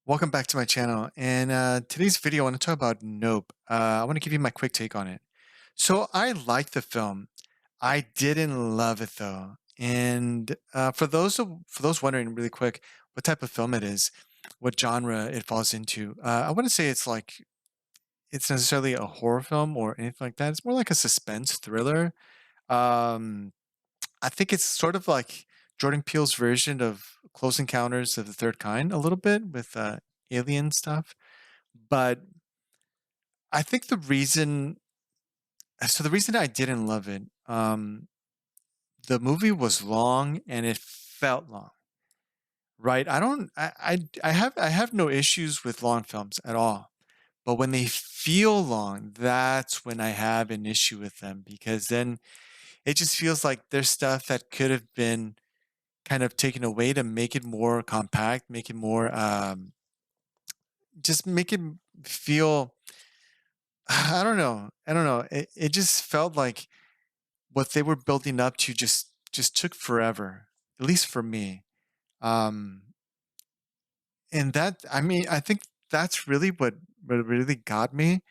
Welcome back to my channel. And today's video, I want to talk about Nope. I want to give you my quick take on it. So I like the film. I didn't love it though. And for those wondering, really quick, what type of film it is, what genre it falls into, I wouldn't say it's necessarily a horror film or anything like that. It's more like a suspense thriller. Um, I think it's sort of like Jordan Peele's version of Close Encounters of the Third Kind, a little bit with alien stuff. But I think the reason I didn't love it, the movie was long and it felt long, right? I don't, I have no issues with long films at all. But when they feel long, that's when I have an issue with them because then it just feels like there's stuff that could have been kind of taken away to make it more compact, make it more, just make it feel, I don't know. It just felt like what they were building up to just took forever, at least for me. Um, and that I mean, I think that's really what really got me.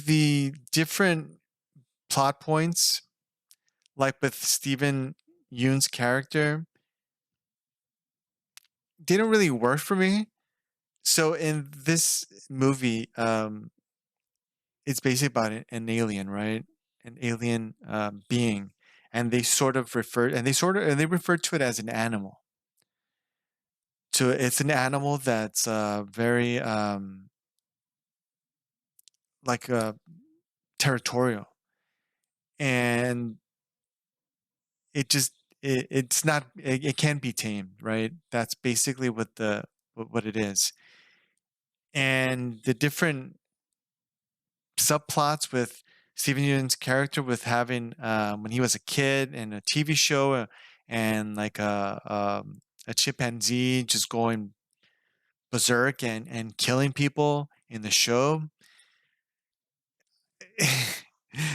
The different plot points, like with Stephen Yoon's character, didn't really work for me. So in this movie, it's basically about an alien, right? An alien being, and they refer to it as an animal. So it's an animal that's very like territorial, and it's not it can't be tamed, right? That's basically what it is, and the different subplots with Steven Yeun's character with having when he was a kid and a TV show and like a chimpanzee just going berserk and killing people in the show.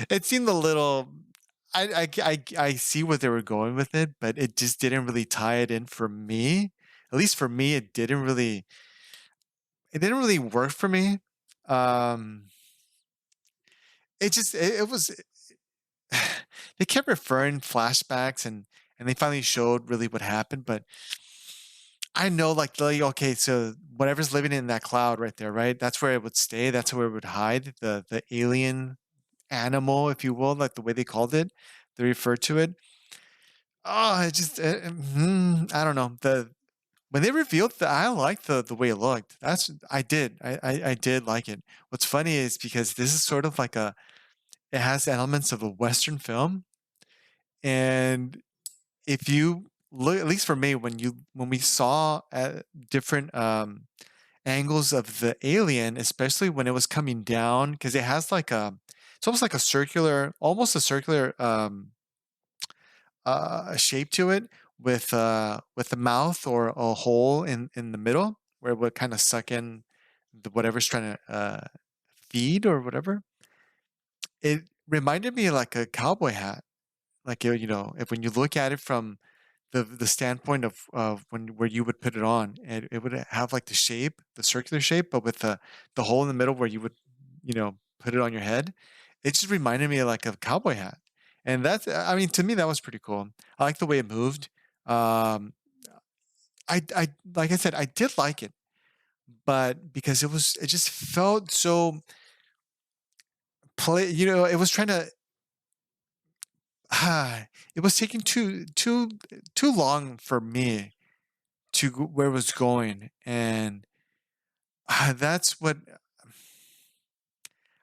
It seemed a little. I see where they were going with it, but it just didn't really tie it in for me. At least for me, it didn't really work for me. Um, it was they kept referring flashbacks and they finally showed really what happened, but I know like okay, so whatever's living in that cloud right there, right? That's where it would stay. That's where it would hide. The alien animal, if you will, like the way they called it, they referred to it. Oh, it just I don't know. The when they revealed that, I liked the way it looked. That's I did like it. What's funny is because this is sort of like a it has elements of a Western film, and if you look, at least for me, when we saw different angles of the alien, especially when it was coming down, because it has like it's almost like a circular, almost a circular shape to it with a mouth or a hole in the middle where it would kind of suck in whatever's trying to feed or whatever. It reminded me of like a cowboy hat, like you know, if when you look at it from the standpoint of when where you would put it on, it would have like the shape, the circular shape, but with the hole in the middle where you would, you know, put it on your head. It just reminded me of like a cowboy hat, and that's I mean to me that was pretty cool. I like the way it moved. Um, I like I said I did like it, but because it just felt so play. You know, it was trying to. It was taking too long for me to where it was going, and that's what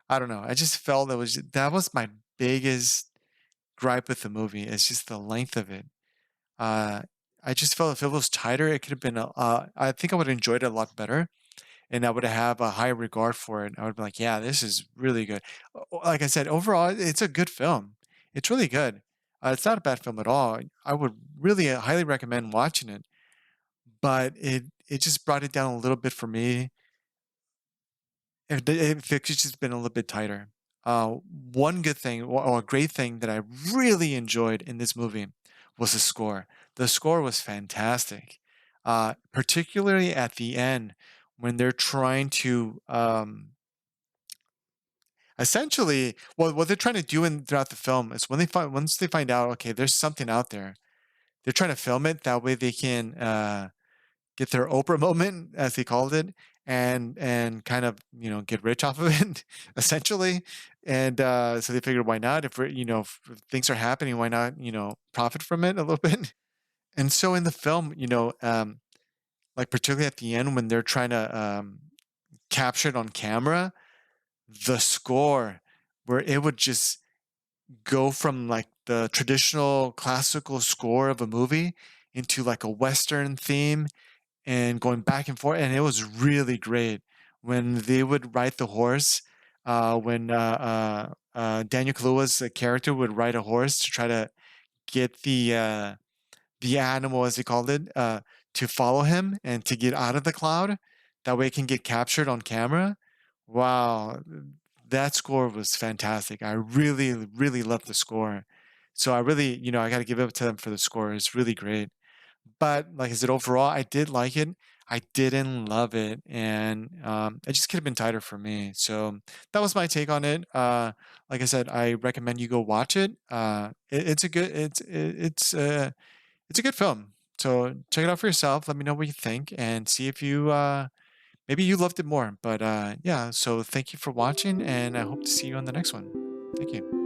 I don't know. I just felt that was my biggest gripe with the movie. It's just the length of it. Uh, I just felt if it was tighter, it could have been. I think I would have enjoyed it a lot better, and I would have a higher regard for it. I would be like, yeah, this is really good. Like I said, overall, it's a good film. It's really good. It's not a bad film at all. I would really highly recommend watching it. But it just brought it down a little bit for me. If it could just been a little bit tighter. One good thing or a great thing that I really enjoyed in this movie was the score. The score was fantastic. particularly at the end when they're trying to essentially, what they're trying to do in throughout the film is when they find once they find out, okay, there's something out there, they're trying to film it that way they can get their Oprah moment, as they called it, and kind of get rich off of it, essentially. And so they figured, why not? If if things are happening, why not profit from it a little bit? And so in the film, like particularly at the end when they're trying to capture it on camera, the score where it would just go from like the traditional classical score of a movie into like a western theme and going back and forth, and it was really great when they would ride the horse. When Daniel Kaluuya's character would ride a horse to try to get the animal, as they called it, to follow him and to get out of the cloud. That way, it can get captured on camera. Wow, that score was fantastic. I really, really loved the score. So I really, I got to give it up to them for the score. It's really great. But like I said, overall, I did like it. I didn't love it, and it just could have been tighter for me. So that was my take on it. Like I said, I recommend you go watch it. It's a good, it's a good film. So check it out for yourself. Let me know what you think, and see if you maybe you loved it more. But yeah, so thank you for watching, and I hope to see you on the next one. Thank you.